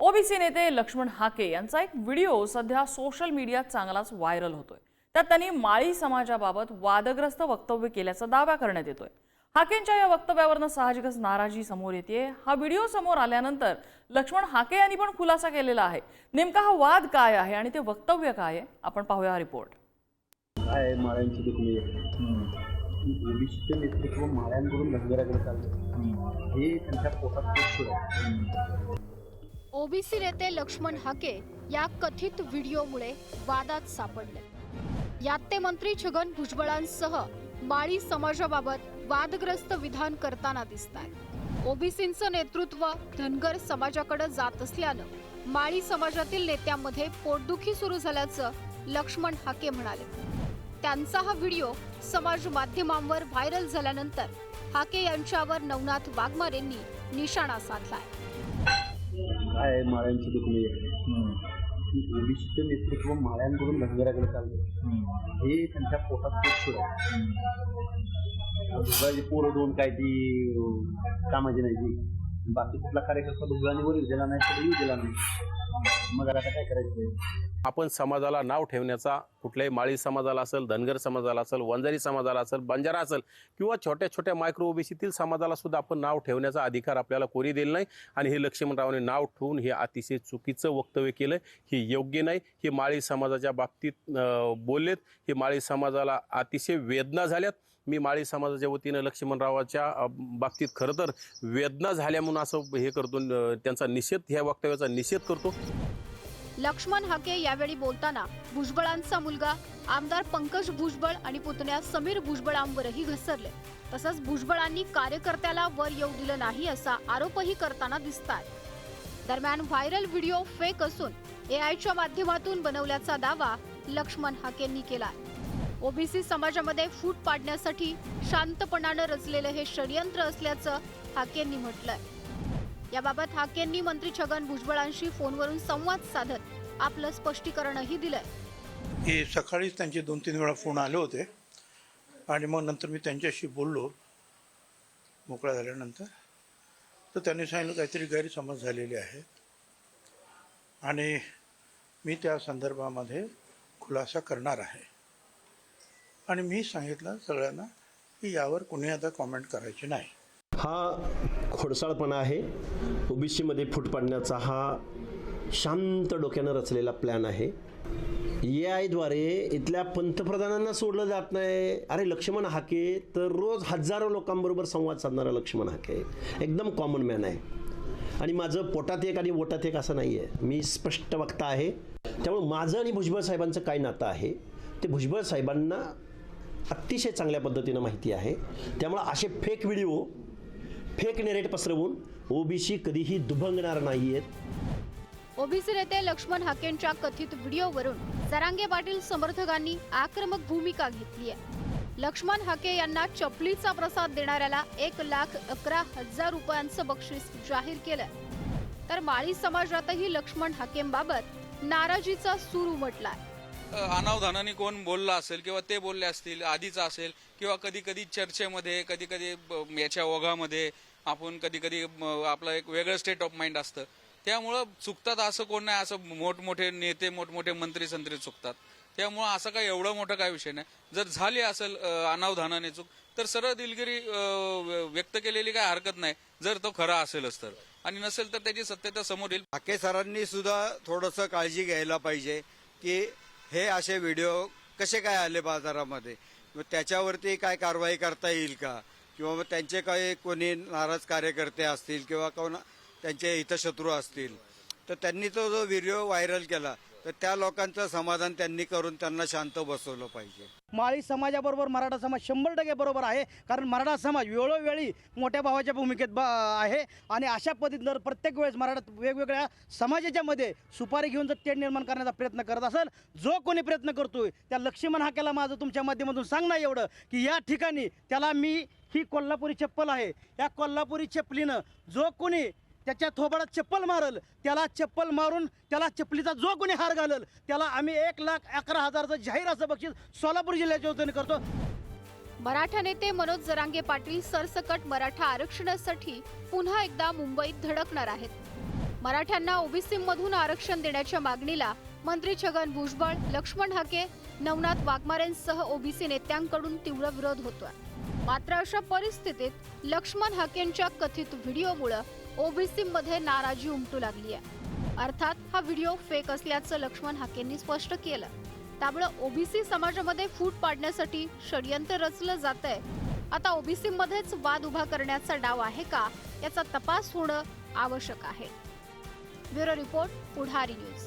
OBC नेते लक्ष्मण हाके यांचा एक व्हिडिओ सध्या सोशल मीडियात चांगलाच व्हायरल होतोय। त्यात त्यांनी माळी समाजाबाबत वादग्रस्त वक्तव्य केल्याचा दावा करण्यात येतोय। हाकेंच्या या वक्तव्यावरून साहजिकच नाराजी समोर येते। हा व्हिडिओ समोर आल्यानंतर लक्ष्मण हाके यांनी पण खुलासा केलेला आहे। नेमका हा वाद काय आहे आणि ते वक्तव्य काय आहे, आपण पाहूया हा रिपोर्ट। काय माळ्यांची दुखणी ओबीसीचे नेतृत्व माळ्यांकडून धनगराकडे चाललं हे त्यांच्या पोटात आहे। ओबीसी नेते लक्ष्मण हाके या कथित व्हिडिओमुळे वादात सापडले। यात ते मंत्री छगन भुजबळांसह माळी समाजाबाबत वादग्रस्त विधान करताना दिसतात। ओबीसींचं नेतृत्व धनगर समाजाकडे जात असल्यानं माळी समाजातील नेत्यांमध्ये पोटदुखी सुरू झाल्याचं लक्ष्मण हाके म्हणाले। त्यांचा हा व्हिडिओ समाज माध्यमांवर व्हायरल झाल्यानंतर हाके यांच्यावर नवनाथ वाघमारेंनी निशाणा साधलाय। काय माळ्यांची दुखणी ओबीसीचे नेतृत्व माळ्यांकडून धनगराकडे चाललं हे त्यांच्या पोटात आहे। दुसरा पोरं दोन काय ती कामाची नाही ती बाकी कुठला कार्यकर्ता दुसऱ्याने वर दिला नाही तरी दिला नाही, मग आता काय करायचं। आपण समाजाला नाव ठेवण्याचा कुठल्याही माळी समाजाला असेल, धनगर समाजाला असेल, वंजारी समाजाला असेल, बंजारा असेल किंवा छोट्या छोट्या मायक्रो ओबीसीतील समाजाला सुद्धा आपण नाव ठेवण्याचा अधिकार आपल्याला कोणी दिला नाही। आणि हे लक्ष्मणरावने नाव ठेवून हे अतिशय चुकीचं वक्तव्य केलं, हे योग्य नाही। हे माळी समाजाच्या बाबतीत बोललेत, हे माळी समाजाला अतिशय वेदना झाल्यात। मी माळी समाजाच्या वतीनं लक्ष्मणरावाच्या बाबतीत खरं तर वेदना झाल्या म्हणून असं हे करतो, त्यांचा निषेध, ह्या वक्तव्याचा निषेध करतो। लक्ष्मण हाके यावेळी बोलताना भुजबळांचा मुलगा आमदार पंकज भुजबळ आणि पुतण्या समीर भुजबळांवरही घसरले। तसंच भुजबळांनी कार्यकर्त्याला वर येऊ दिलं नाही असा आरोपही करताना दिसतात। दरम्यान व्हायरल व्हिडिओ फेक असून एआयच्या माध्यमातून बनवल्याचा दावा लक्ष्मण हाकेंनी केला। ओबीसी समाजामध्ये फूट पाडण्यासाठी शांतपणानं रचलेलं हे षडयंत्र असल्याचं हाकेंनी म्हटलंय। याबाबत हाकेंनी मंत्री छगन भुजबळांशी फोनवरून संवाद साधत आपलं स्पष्टीकरणही दिलंय। हे सकाळीच त्यांचे 2-3 वेळा फोन आले होते आणि मग नंतर मी त्यांच्याशी बोललो मोकळा झाल्यानंतर, तर त्यांनी सांगितलं काहीतरी गैरसमज झालेले आहे आणि मी त्या संदर्भामध्ये खुलासा करणार आहे। आणि मी सांगितलं सगळ्यांना की यावर कोणी आता कॉमेंट करायची नाही। हा खोडसाळपणा आहे। ओबीसीमध्ये फूट पाडण्याचा हा शांत डोक्यानं रचलेला प्लॅन आहे। एआयद्वारे इथल्या पंतप्रधानांना सोडलं जात नाही। अरे लक्ष्मण हाके तर रोज हजारो लोकांबरोबर संवाद साधणारा लक्ष्मण हाके एकदम कॉमन मॅन आहे। आणि माझं पोटात एक आणि वोटात एक असं नाही आहे, मी स्पष्ट वक्ता आहे। त्यामुळे माझं आणि भुजबळ साहेबांचं काय नातं आहे ते भुजबळ साहेबांना अतिशय चांगल्या पद्धतीनं माहिती आहे। त्यामुळे असे फेक व्हिडिओ, फेक नेरेट पसरवून ओबीसी कधीही दुभंगणार नाहीयेत। ओबीसी नेते लक्ष्मण हाकेंच्या कथित व्हिडिओवरून जरांगे पाटील समर्थकांनी आक्रमक भूमिका घेतली आहे। लक्ष्मण हाके यांना चपलीचा प्रसाद देणाऱ्याला 1,11,000 रुपयांचं बक्षीस जाहीर केलंय। तर माळी समाजातही लक्ष्मण हाकेंबाबत नाराजीचा सूर उमटलाय। अनावधानाने कोण बोलला असेल किंवा ते बोलले असतील, आधीचा असेल किंवा कधी कधी चर्चेमध्ये, कधी कधी याच्या ओघामध्ये आपण कधी कधी आपलं एक वेगळं स्टेट ऑफ माइंड असतं, त्यामुळं चुकतात असं कोण नाही। असं मोठमोठे नेते, मोठमोठे मंत्री संत्री चुकतात, त्यामुळं असं काही एवढा मोठा काय विषय नाही। जर झाली असेल अनावधानाने चूक तर सरळ दिलगिरी व्यक्त केलेली काय हरकत नाही, जर तो खरा असेलच तर, आणि नसेल तर त्याची सत्यता समोर येईल। हाके सरांनी सुद्धा थोडंसं काळजी घ्यायला पाहिजे की हे असे व्हिडिओ कसे काय आले बाजारामध्ये, त्याच्यावरती काय कारवाई करता येईल का, किंवा मग त्यांचे काही कोणी नाराज कार्यकर्ते असतील किंवा कोण त्यांचे हितशत्रू असतील तर त्यांनी तो जो व्हिडिओ व्हायरल केला तर त्या लोकांचं समाधान त्यांनी करून त्यांना शांत बसवलं पाहिजे। माळी समाजाबरोबर मराठा समाज 100% बरोबर आहे, कारण मराठा समाज वेळोवेळी मोठ्या भावाच्या भूमिकेत आहे। आणि अशा पद्धतीनं प्रत्येक वेळेस मराठा वेगवेगळ्या समाजाच्या मध्ये सुपारी घेऊन जर तेढ निर्माण करण्याचा प्रयत्न करत असेल, जो कोणी प्रयत्न करतोय त्या लक्ष्मण हाकेला माझं तुमच्या माध्यमातून सांगणं एवढं की या ठिकाणी त्याला मी ही कोल्हापुरी चप्पल आहे, या कोल्हापुरी चप्पलीनं जो कोणी त्याच्या थोबाडात चप्पल मारल त्याला चप्पल मारून त्याला चप्पलीचा जो कोणी हार घालल त्याला आम्ही 1,11,000चं जाहीर असं बक्षीस सोलापूर जिल्ह्याच्या वतीने करतो। मराठा नेते मनोज जरांगे पाटील सरसकट मराठा आरक्षणासाठी पुन्हा एकदा मुंबईत धडकणार आहेत। मराठ्यांना ओबीसी मधून आरक्षण देण्याच्या मागणीला मंत्री छगन भुजबळ, लक्ष्मण हाके, नवनाथ वाघमारेंसह ओबीसी नेत्यांकडून तीव्र विरोध होतोय. मात्र अशा परिस्थितीत लक्ष्मण हाकेंच्या कथित व्हिडिओमुळे ओबीसी मध्ये नाराजी उमटू लागली आहे. अर्थात हा व्हिडिओ फेक असल्याचं लक्ष्मण हाकेंनी स्पष्ट केलं. त्यामुळे ओबीसी समाजामध्ये फूट पाडण्यासाठी षडयंत्र रचलं जातंय. आता ओबीसी मध्येच वाद उभा करण्याचा डाव आहे का, याचा तपास होणं आवश्यक आहे. ब्युरो रिपोर्ट, पुढारी न्यूज.